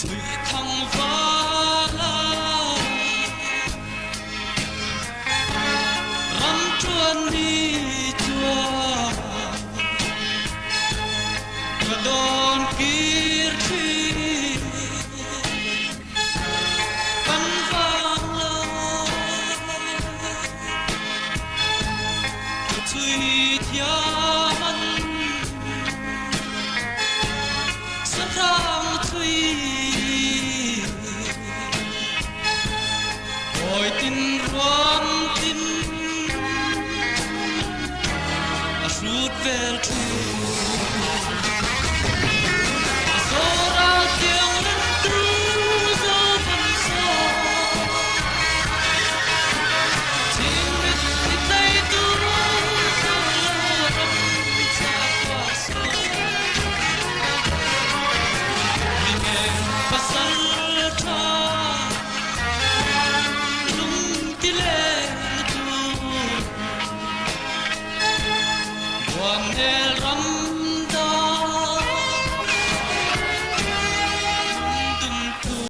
thăng vã rắm chuan đi chùa cả đòn kia khi bắn vang lời suy thian sát thang suy ôi tin roan tin rút về one day